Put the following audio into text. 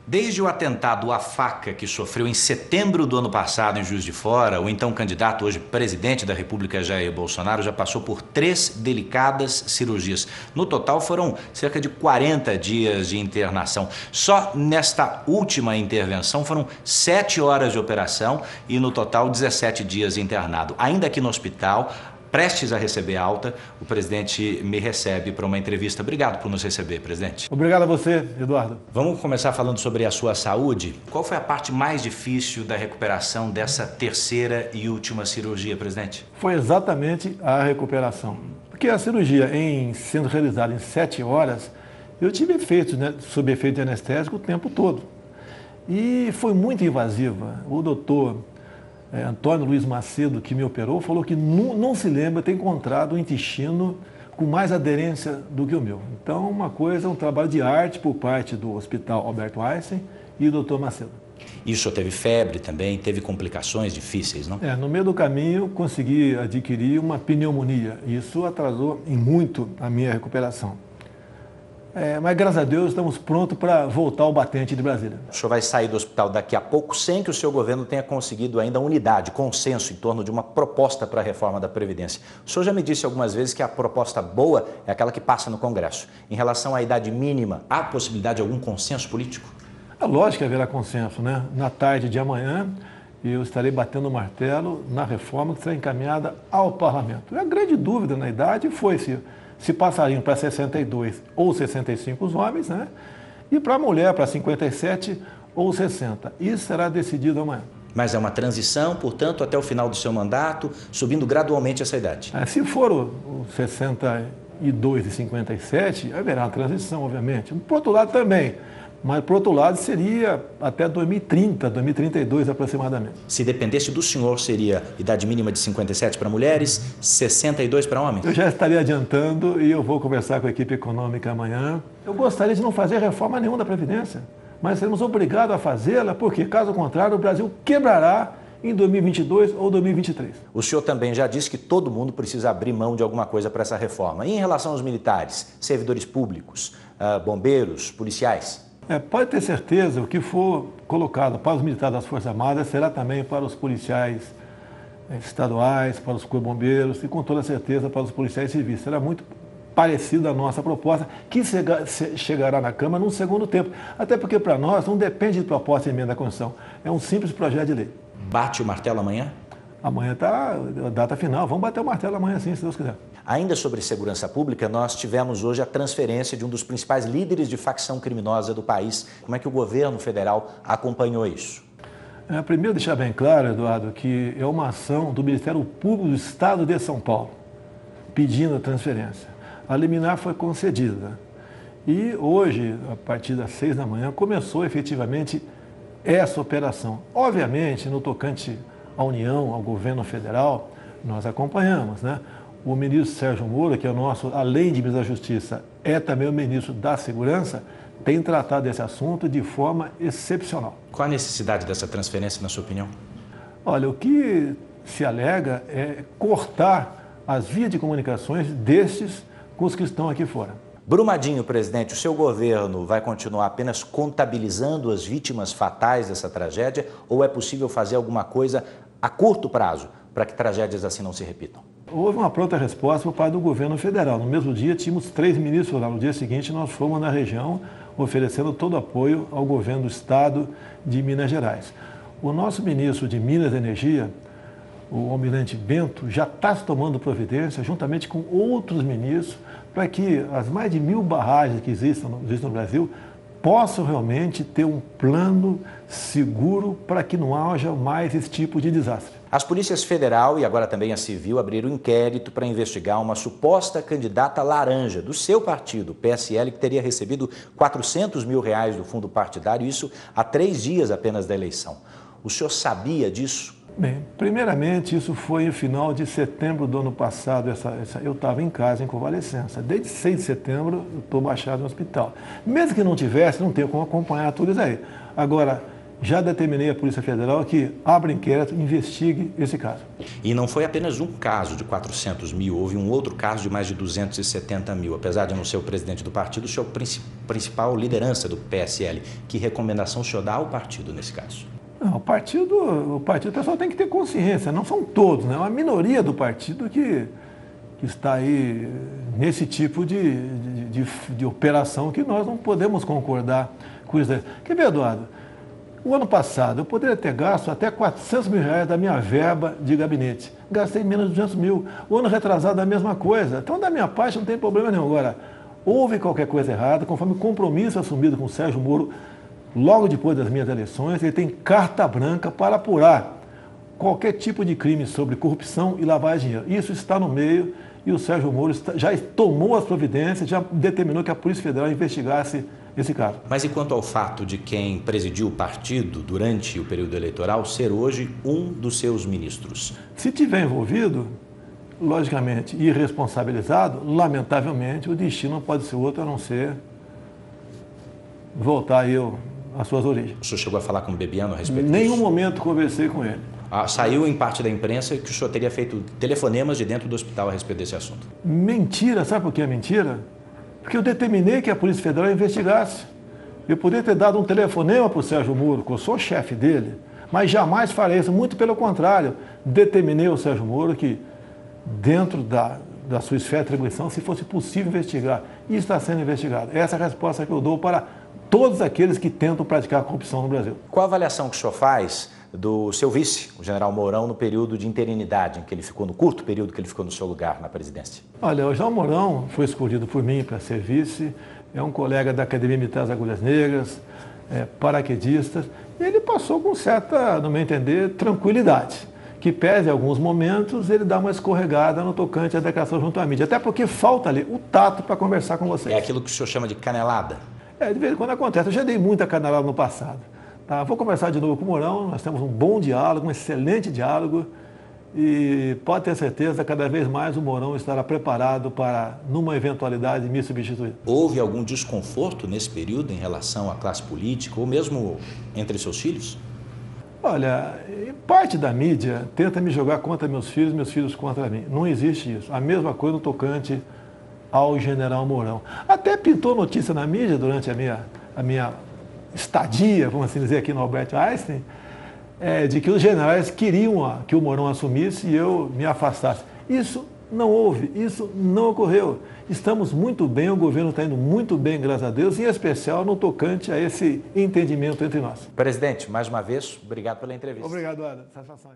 Desde o atentado à faca que sofreu em setembro do ano passado em Juiz de Fora, o então candidato, hoje presidente da República, Jair Bolsonaro, já passou por 3 delicadas cirurgias. No total foram cerca de 40 dias de internação. Só nesta última intervenção foram 7 horas de operação e no total 17 dias internado. Ainda aqui no hospital, prestes a receber alta, o presidente me recebe para uma entrevista. Obrigado por nos receber, presidente. Obrigado a você, Eduardo. Vamos começar falando sobre a sua saúde. Qual foi a parte mais difícil da recuperação dessa terceira e última cirurgia, presidente? Foi exatamente a recuperação. Porque a cirurgia, sendo realizada em 7 horas, eu tive efeitos, sob efeito de anestésico o tempo todo. E foi muito invasiva. O doutor Antônio Luiz Macedo, que me operou, falou que não se lembra ter encontrado um intestino com mais aderência do que o meu. Então, um trabalho de arte por parte do Hospital Albert Einstein e do Dr. Macedo. E o senhor teve febre também, teve complicações difíceis, não? No meio do caminho, consegui adquirir uma pneumonia. Isso atrasou em muito a minha recuperação. Mas, graças a Deus, estamos prontos para voltar ao batente de Brasília. O senhor vai sair do hospital daqui a pouco sem que o seu governo tenha conseguido ainda unidade, consenso em torno de uma proposta para a reforma da Previdência. O senhor já me disse algumas vezes que a proposta boa é aquela que passa no Congresso. Em relação à idade mínima, há possibilidade de algum consenso político? É lógico que haverá consenso, né? Na tarde de amanhã, eu estarei batendo o martelo na reforma que será encaminhada ao Parlamento. A grande dúvida na idade foi se passariam para 62 ou 65 os homens, né? E para a mulher, para 57 ou 60. Isso será decidido amanhã. Mas é uma transição, portanto, até o final do seu mandato, subindo gradualmente essa idade. Se for o 62 e 57, haverá uma transição, obviamente. Por outro lado também. Mas, por outro lado, seria até 2030, 2032 aproximadamente. Se dependesse do senhor, seria idade mínima de 57 para mulheres, 62 para homens? Eu já estaria adiantando e eu vou conversar com a equipe econômica amanhã. Eu gostaria de não fazer reforma nenhuma da Previdência, mas seremos obrigados a fazê-la, porque, caso contrário, o Brasil quebrará em 2022 ou 2023. O senhor também já disse que todo mundo precisa abrir mão de alguma coisa para essa reforma. E em relação aos militares, servidores públicos, bombeiros, policiais? Pode ter certeza, o que for colocado para os militares das Forças Armadas será também para os policiais estaduais, para os bombeiros e, com toda certeza, para os policiais civis. Será muito parecido à nossa proposta, que chegará na Câmara num segundo tempo. Até porque, para nós, não depende de proposta de emenda à Constituição. É um simples projeto de lei. Bate o martelo amanhã? Amanhã está a data final. Vamos bater o martelo amanhã, sim, se Deus quiser. Ainda sobre segurança pública, nós tivemos hoje a transferência de um dos principais líderes de facção criminosa do país. Como é que o governo federal acompanhou isso? Primeiro, deixar bem claro, Eduardo, que é uma ação do Ministério Público do Estado de São Paulo, pedindo a transferência. A liminar foi concedida. E hoje, a partir das 6 da manhã, começou efetivamente essa operação. Obviamente, no tocante à União, ao governo federal, nós acompanhamos, né? O ministro Sérgio Moro, que é o nosso, além de ministro da Justiça, é também o ministro da Segurança, tem tratado esse assunto de forma excepcional. Qual a necessidade dessa transferência, na sua opinião? Olha, o que se alega é cortar as vias de comunicações destes com os que estão aqui fora. Brumadinho, presidente, o seu governo vai continuar apenas contabilizando as vítimas fatais dessa tragédia ou é possível fazer alguma coisa a curto prazo para que tragédias assim não se repitam? Houve uma pronta resposta por parte do governo federal. No mesmo dia, tínhamos 3 ministros lá. No dia seguinte, nós fomos na região oferecendo todo o apoio ao governo do estado de Minas Gerais. O nosso ministro de Minas e Energia, o almirante Bento, já está tomando providência, juntamente com outros ministros, para que as mais de 1000 barragens que existem no Brasil possam realmente ter um plano seguro para que não haja mais esse tipo de desastre. As polícias federal e agora também a civil abriram inquérito para investigar uma suposta candidata laranja do seu partido, PSL, que teria recebido R$400 mil do fundo partidário, isso há 3 dias apenas da eleição. O senhor sabia disso? Bem, primeiramente, isso foi no final de setembro do ano passado. Eu estava em casa, em convalescença. Desde 6 de setembro, eu estou baixado no hospital. Mesmo que não tivesse, não tenho como acompanhar tudo isso aí. Agora, já determinei à Polícia Federal que abra inquérito, investigue esse caso. E não foi apenas um caso de 400 mil, houve um outro caso de mais de 270 mil. Apesar de não ser o presidente do partido, o senhor é o principal liderança do PSL. Que recomendação o senhor dá ao partido nesse caso? Não, o partido, o pessoal tem que ter consciência, não são todos, né? É uma minoria do partido que está aí nesse tipo de operação que nós não podemos concordar com isso. Quer ver, Eduardo? O ano passado eu poderia ter gasto até 400 mil reais da minha verba de gabinete. Gastei menos de 200 mil. O ano retrasado a mesma coisa. Então, da minha parte, não tem problema nenhum. Agora, houve qualquer coisa errada, conforme o compromisso assumido com o Sérgio Moro, logo depois das minhas eleições, ele tem carta branca para apurar qualquer tipo de crime sobre corrupção e lavagem de dinheiro. Isso está no meio e o Sérgio Moro já tomou as providências, já determinou que a Polícia Federal investigasse esse caso. Mas e quanto ao fato de quem presidiu o partido durante o período eleitoral ser hoje um dos seus ministros? Se tiver envolvido, logicamente, e responsabilizado, lamentavelmente, o destino não pode ser outro a não ser voltar às suas origens. O senhor chegou a falar com o Bebiano a respeito disso? Em nenhum momento conversei com ele. Saiu em parte da imprensa que o senhor teria feito telefonemas de dentro do hospital a respeito desse assunto. Mentira, sabe por que é mentira? Porque eu determinei que a Polícia Federal investigasse. Eu poderia ter dado um telefonema para o Sérgio Moro, que eu sou chefe dele, mas jamais farei isso, muito pelo contrário. Determinei ao Sérgio Moro que, dentro da sua esfera de atribuição, se fosse possível investigar, e está sendo investigado. Essa é a resposta que eu dou para todos aqueles que tentam praticar corrupção no Brasil. Qual a avaliação que o senhor faz do seu vice, o general Mourão, no período de interinidade, em que ele ficou, no curto período que ele ficou no seu lugar na presidência? Olha, o general Mourão foi escolhido por mim para ser vice, é um colega da Academia Militar das Agulhas Negras, paraquedista, e ele passou com certa, no meu entender, tranquilidade. Que pese em alguns momentos, ele dá uma escorregada no tocante à declaração junto à mídia, até porque falta ali o tato para conversar com vocês. É aquilo que o senhor chama de canelada? De vez em quando acontece, eu já dei muita canelada no passado. Tá? Vou conversar de novo com o Mourão, nós temos um bom diálogo, um excelente diálogo e pode ter certeza, cada vez mais o Mourão estará preparado para, numa eventualidade, me substituir. Houve algum desconforto nesse período em relação à classe política ou mesmo entre seus filhos? Olha, parte da mídia tenta me jogar contra meus filhos contra mim. Não existe isso. A mesma coisa no tocante ao general Mourão. Até pintou notícia na mídia durante a minha estadia, vamos assim dizer, aqui no Albert Einstein, de que os generais queriam que o Mourão assumisse e eu me afastasse. Isso não houve, isso não ocorreu. Estamos muito bem, o governo está indo muito bem, graças a Deus, em especial no tocante a esse entendimento entre nós. Presidente, mais uma vez, obrigado pela entrevista. Obrigado, Ana. Satisfação.